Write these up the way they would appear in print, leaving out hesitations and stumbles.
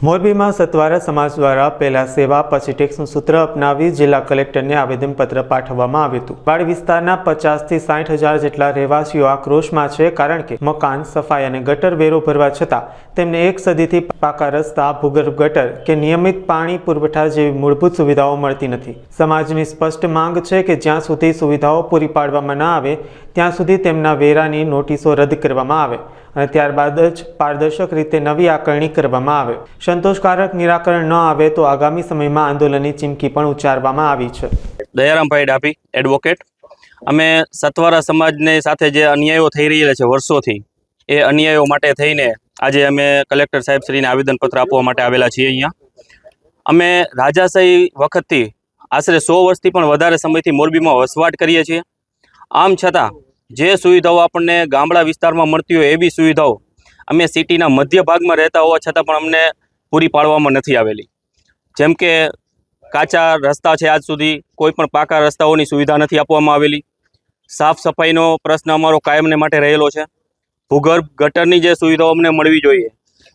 મોરબીમાં સતવારા સમાજ દ્વારા પહેલા સેવા પછી ટેક્સનું સૂત્ર અપનાવી જિલ્લા કલેક્ટરને આવેદનપત્ર પાઠવવામાં આવ્યું હતું। વાડી વિસ્તારના 50 થી 60 હજાર જેટલા રહેવાસીઓ આક્રોશમાં છે, કારણ કે મકાન, સફાઈ અને ગટર વેરો ભરવા છતાં તેમને એક સદીથી પાકા રસ્તા, ભૂગર્ભ ગટર કે નિયમિત પાણી પુરવઠા જેવી મૂળભૂત સુવિધાઓ મળતી નથી। સમાજની સ્પષ્ટ માંગ છે કે જ્યાં સુધી સુવિધાઓ પૂરી પાડવામાં ન આવે ત્યાં સુધી તેમના વેરાની નોટિસો રદ કરવામાં આવે અને ત્યારબાદ જ પારદર્શક રીતે નવી આકારણી કરવામાં આવે। સંતોષકારક નિરાકરણ ન આવે તો આગામી સમયમાં આંદોલનની ચીમકી પણ ઉચ્ચારવામાં આવી છે। દયારામભાઈ ડાભી, એડવોકેટ। અમે સતવારા સમાજને સાથે જે અન્યાયો થઈ રહેલા છે વર્ષોથી, એ અન્યાયો માટે થઈને આજે અમે કલેક્ટર સાહેબશ્રીને આવેદનપત્ર આપવા માટે આવેલા છીએ। અહીંયા અમે રાજાશાહી વખતથી આશરે 100 વર્ષથી પણ વધારે સમયથી મોરબીમાં વસવાટ કરીએ છીએ। આમ છતાં જે સુવિધાઓ આપણને ગામડા વિસ્તારમાં મળતી હોય એવી સુવિધાઓ અમે સિટીના મધ્ય ભાગમાં રહેતા હોવા છતાં પણ અમને પૂરી પાડવામાં નથી આવેલી। જેમ કે કાચા રસ્તા છે, આજ સુધી કોઈ પણ પાકા રસ્તાઓની સુવિધા નથી આપવામાં આવેલી। સાફ સફાઈનો પ્રશ્ન અમારો કાયમને માટે રહેલો છે। ભૂગર્ભ ગટરની જે સુવિધાઓ અમને મળવી જોઈએ,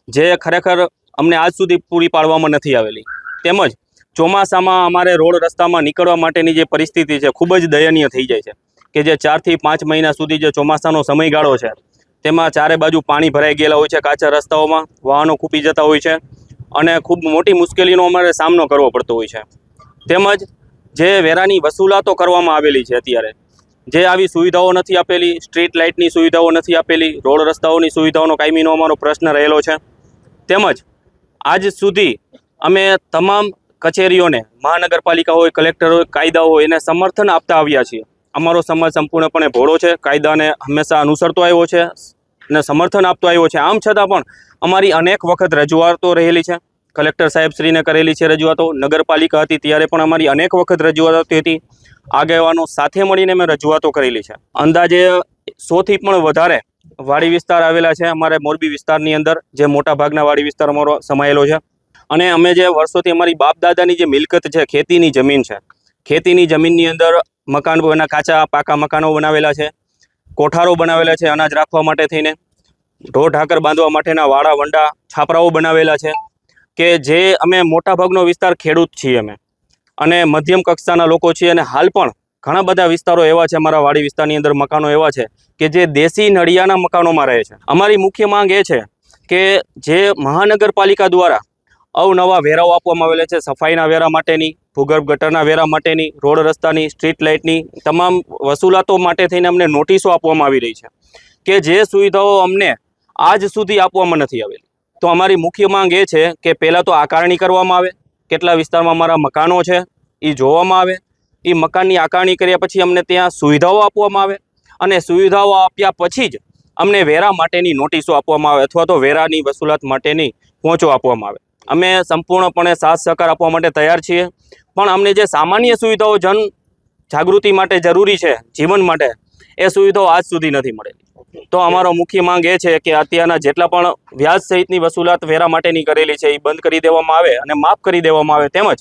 જે ખરેખર અમને આજ સુધી પૂરી પાડવામાં નથી આવેલી। તેમજ ચોમાસામાં અમારે રોડ રસ્તામાં નીકળવા માટેની જે પરિસ્થિતિ છે ખૂબ જ દયનીય થઈ જાય છે કે જે 4 થી 5 મહિના સુધી જે ચોમાસાનો સમયગાળો છે તેમાં ચારે બાજુ પાણી ભરાઈ ગયેલા હોય છે। કાચા રસ્તાઓમાં વાહનો ખૂપી જતા હોય છે અને ખૂબ મોટી મુશ્કેલીનો અમારે સામનો કરવો પડતો હોય છે। તેમજ જે વેરાની વસૂલાતો કરવામાં આવેલી છે, અત્યારે જે આવી સુવિધાઓ નથી આપેલી, સ્ટ્રીટ લાઇટની સુવિધાઓ નથી આપેલી, રોડ રસ્તાઓની સુવિધાઓનો કાયમીનો અમારો પ્રશ્ન રહેલો છે। તેમજ આજ સુધી અમે તમામ કચેરીઓને, મહાનગરપાલિકા હોય, કલેક્ટર હોય, કાયદા હોય, એને સમર્થન આપતા આવ્યા છીએ। અમારો સમાજ સંપૂર્ણપણે ભોળો છે, કાયદાને હંમેશા અનુસરતો આવ્યો છે અને સમર્થન આપતો આવ્યો છે। આમ છતાં પણ અમારી અનેક વખત રજૂઆતો રહેલી છે, કલેક્ટર સાહેબશ્રીને કરેલી છે રજૂઆતો, નગરપાલિકા હતી ત્યારે પણ અમારી અનેક વખત રજૂઆતો હતી। આગેવાનો સાથે મળીને મેં રજૂઆતો કરેલી છે। અંદાજે 100 થી પણ વધારે વાડી વિસ્તાર આવેલા છે અમારે મોરબી વિસ્તારની અંદર, જે મોટા ભાગના વાડી વિસ્તાર અમારો સમાયેલો છે। અને અમે જે વર્ષોથી અમારી બાપ દાદાની જે મિલકત છે, ખેતીની જમીન છે, ખેતીની જમીનની અંદર મકાન બના, કાચા પાકા મકાનો બનાવેલા છે, કોઠારો બનાવેલા છે અનાજ રાખવા માટે થઈને, ઢોર ઢાકર બાંધવા માટેના વાડા વંડા છાપરાઓ બનાવેલા છે કે જે અમે મોટાભાગનો વિસ્તાર ખેડૂત છીએ અમે, અને મધ્યમ કક્ષાના લોકો છીએ। અને હાલ પણ ઘણા બધા વિસ્તારો એવા છે અમારા વાડી વિસ્તારની અંદર, મકાનો એવા છે કે જે દેશી નળિયાના મકાનોમાં રહે છે। અમારી મુખ્ય માંગ એ છે કે જે મહાનગરપાલિકા દ્વારા અવનવા વેરાઓ આપવામાં આવેલા છે, સફાઈના વેરા માટેની, ભૂગર્ભ ગટરના વેરા માટેની, રોડ રસ્તાની, સ્ટ્રીટ લાઇટની તમામ વસૂલાતો માટે થઈને અમને નોટિસો આપવામાં આવી રહી છે કે જે સુવિધાઓ અમને આજ સુધી આપવામાં નથી આવેલી। તો અમારી મુખ્ય માંગ એ છે કે પહેલાં તો આકારણી કરવામાં આવે, કેટલા વિસ્તારમાં અમારા મકાનો છે એ જોવામાં આવે, એ મકાનની આકારણી કર્યા પછી અમને ત્યાં સુવિધાઓ આપવામાં આવે, અને સુવિધાઓ આપ્યા પછી જ અમને વેરા માટેની નોટિસો આપવામાં આવે અથવા તો વેરાની વસૂલાત માટેની પહોંચો આપવામાં આવે। અમે સંપૂર્ણપણે સાથ સહકાર આપવા માટે તૈયાર છીએ, પણ અમને જે સામાન્ય સુવિધાઓ જન જાગૃતિ માટે જરૂરી છે, જીવન માટે, એ સુવિધાઓ આજ સુધી નથી મળેલી। તો અમારો મુખ્ય માંગ એ છે કે અત્યારના જેટલા પણ વ્યાજ સહિતની વસૂલાત વેરા માટેની કરેલી છે એ બંધ કરી દેવામાં આવે અને માફ કરી દેવામાં આવે, તેમજ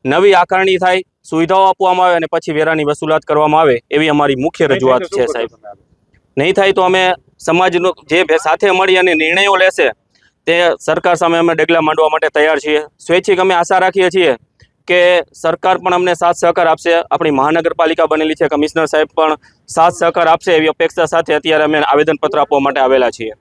નવી આકારણી થાય, સુવિધાઓ આપવામાં આવે અને પછી વેરાની વસૂલાત કરવામાં આવે, એવી અમારી મુખ્ય રજૂઆત છે સાહેબ। નહીં થાય તો અમે સમાજનો જે સાથે મળી અને નિર્ણયો લેશે તે સરકાર સામે અમે ડગલા માંડવા માટે તૈયાર છીએ। સ્વૈચ્છિક અમે આશા રાખીએ છીએ કે સરકાર પણ અમને સાથ સહકાર આપશે, આપણી મહાનગરપાલિકા બનેલી છે, કમિશનર સાહેબ પણ સાથ સહકાર આપશે એવી અપેક્ષા સાથે અત્યારે અમે આવેદનપત્ર આપવા માટે આવેલા છીએ।